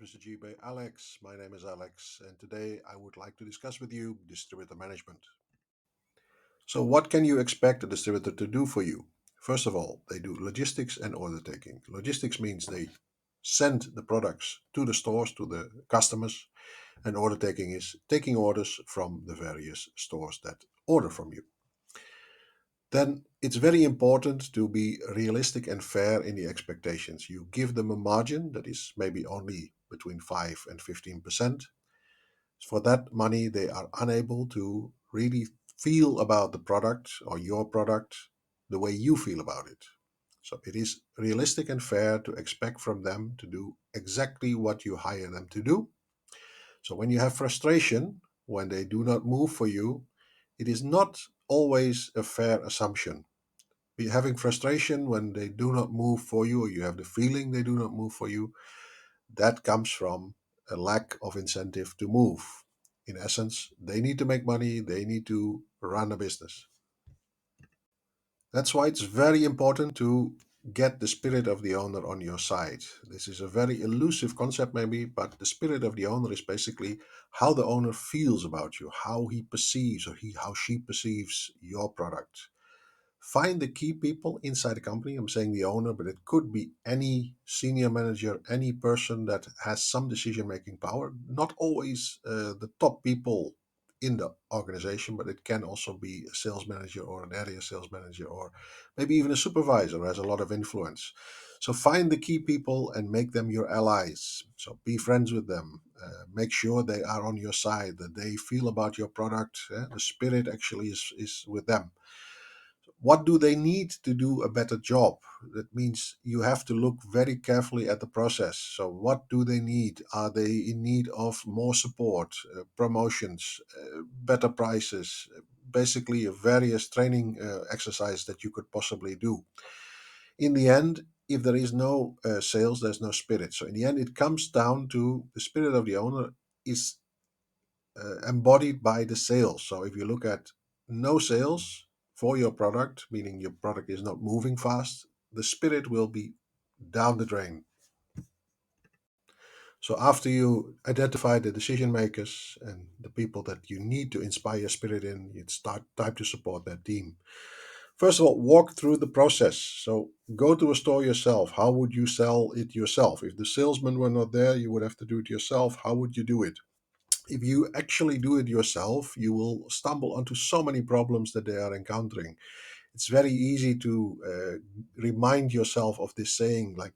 FMCG by Alex. My name is Alex, and today I would like to discuss with you distributor management. So, what can you expect a distributor to do for you? First of all, they do logistics and order taking. Logistics means they send the products to the stores, to the customers, and order taking is taking orders from the various stores that order from you. Then it's very important to be realistic and fair in the expectations. You give them a margin that is maybe only between 5 and 15%. For that money, they are unable to really feel about the product or your product the way you feel about it. So it is realistic and fair to expect from them to do exactly what you hire them to do. So when you have frustration, when they do not move for you, it is not always a fair assumption. Be having frustration when they do not move for you, or you have the feeling they do not move for you, that comes from a lack of incentive to move. In essence, they need to make money, they need to run a business. That's why it's very important to get the spirit of the owner on your side. This is a very elusive concept, maybe, but the spirit of the owner is basically how the owner feels about you, how he perceives or how she perceives your product. Find the key people inside the company. I'm saying the owner, but it could be any senior manager, any person that has some decision making power. Not always the top people in the organization, but it can also be a sales manager or an area sales manager or maybe even a supervisor who has a lot of influence. So find the key people and make them your allies. So be friends with them. Make sure they are on your side, that they feel about your product. The spirit actually is with them. What do they need to do a better job? That means you have to look very carefully at the process. So what do they need? Are they in need of more support, promotions, better prices, basically various training exercises that you could possibly do? In the end, if there is no sales, there's no spirit. So in the end, it comes down to the spirit of the owner is embodied by the sales. So if you look at no sales for your product, meaning your product is not moving fast, the spirit will be down the drain. So after you identify the decision makers and the people that you need to inspire spirit in, it's time to support that team. First of all, walk through the process. So go to a store yourself. How would you sell it yourself? If the salesmen were not there, you would have to do it yourself. How would you do it? If you actually do it yourself, you will stumble onto so many problems that they are encountering. It's very easy to remind yourself of this saying, like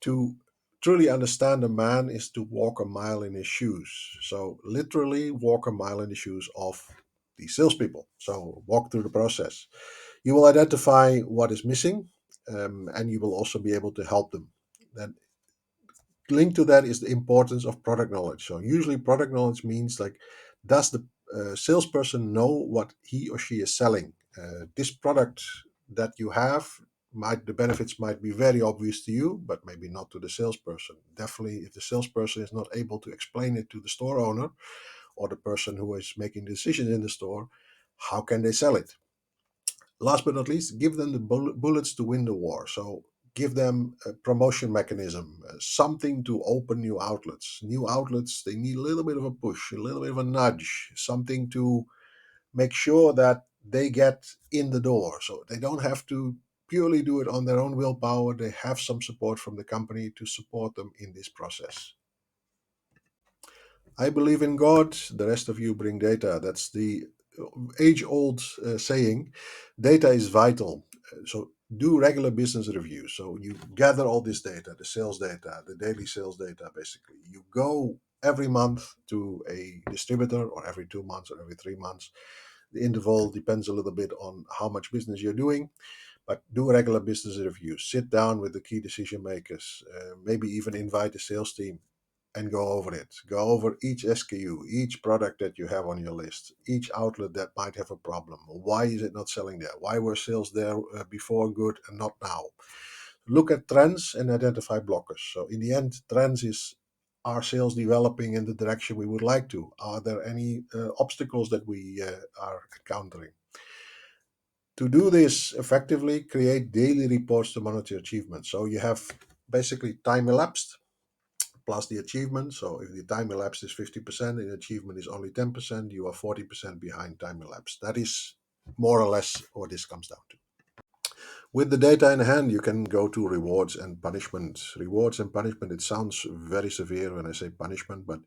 to truly understand a man is to walk a mile in his shoes. So literally walk a mile in the shoes of the salespeople. So walk through the process. You will identify what is missing, and you will also be able to help them. Then linked to that is the importance of product knowledge. So usually product knowledge means like, does the salesperson know what he or she is selling? This product that you have, might the benefits might be very obvious to you, but maybe not to the salesperson. Definitely, if the salesperson is not able to explain it to the store owner or the person who is making decisions in the store, how can they sell it? Last but not least, give them the bullets to win the war. So give them a promotion mechanism, something to open new outlets. New outlets, they need a little bit of a push, a little bit of a nudge, something to make sure that they get in the door. So they don't have to purely do it on their own willpower. They have some support from the company to support them in this process. I believe in God, the rest of you bring data. That's the age old saying. Data is vital. So do regular business reviews. So you gather all this data, the sales data, the daily sales data, basically. You go every month to a distributor, or every 2 months, or every 3 months. The interval depends a little bit on how much business you're doing, but do a regular business review. Sit down with the key decision makers, maybe even invite the sales team and go over it. Go over each SKU, each product that you have on your list, each outlet that might have a problem. Why is it not selling there? Why were sales there before good and not now? Look at trends and identify blockers. So in the end, trends is, are sales developing in the direction we would like to? Are there any obstacles that we are encountering? To do this effectively, create daily reports to monitor achievements. So you have basically time elapsed, plus the achievement. So if the time elapsed is 50% and achievement is only 10%, you are 40% behind time elapsed. That is more or less what this comes down to. With the data in hand, you can go to rewards and punishment. Rewards and punishment, it sounds very severe when I say punishment, but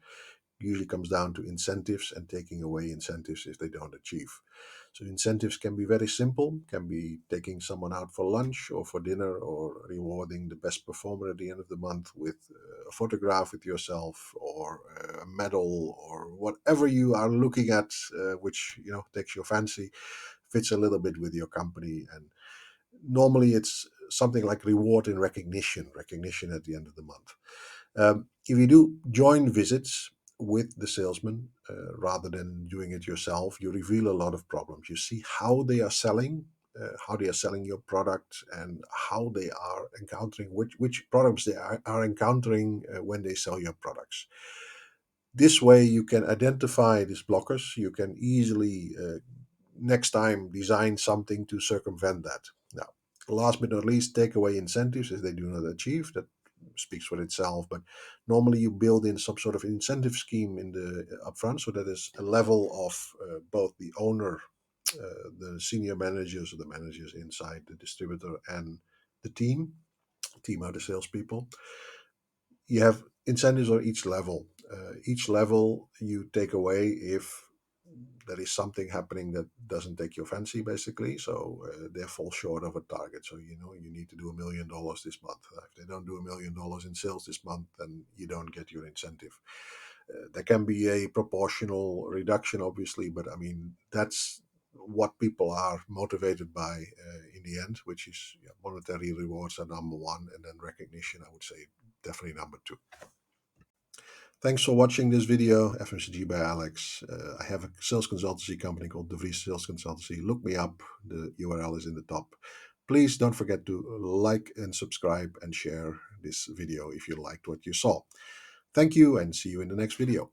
usually comes down to incentives and taking away incentives if they don't achieve. So incentives can be very simple, can be taking someone out for lunch or for dinner, or rewarding the best performer at the end of the month with a photograph with yourself, or a medal, or whatever you are looking at, which takes your fancy, fits a little bit with your company. And normally it's something like reward and recognition at the end of the month. If you do joint visits with the salesman, rather than doing it yourself, you reveal a lot of problems. You see how they are selling, how they are selling your product, and how they are encountering which problems they are encountering when they sell your products. This way, you can identify these blockers. You can easily next time design something to circumvent that. Now, last but not least, take away incentives if they do not achieve. That speaks for itself, but normally you build in some sort of incentive scheme in the upfront, so that is a level of both the owner, the senior managers or the managers inside the distributor, and the team are the salespeople. You have incentives on each level. Each level you take away if there is something happening that doesn't take your fancy, basically. So they fall short of a target. So you need to do $1 million this month. If they don't do $1 million in sales this month, then you don't get your incentive. There can be a proportional reduction, obviously, but I mean that's what people are motivated by in the end, which is monetary rewards are number one, and then recognition, I would say, definitely number two. Thanks for watching this video, FMCG by Alex. I have a sales consultancy company called De Vries Sales Consultancy. Look me up. The URL is in the top. Please don't forget to like and subscribe and share this video if you liked what you saw. Thank you, and see you in the next video.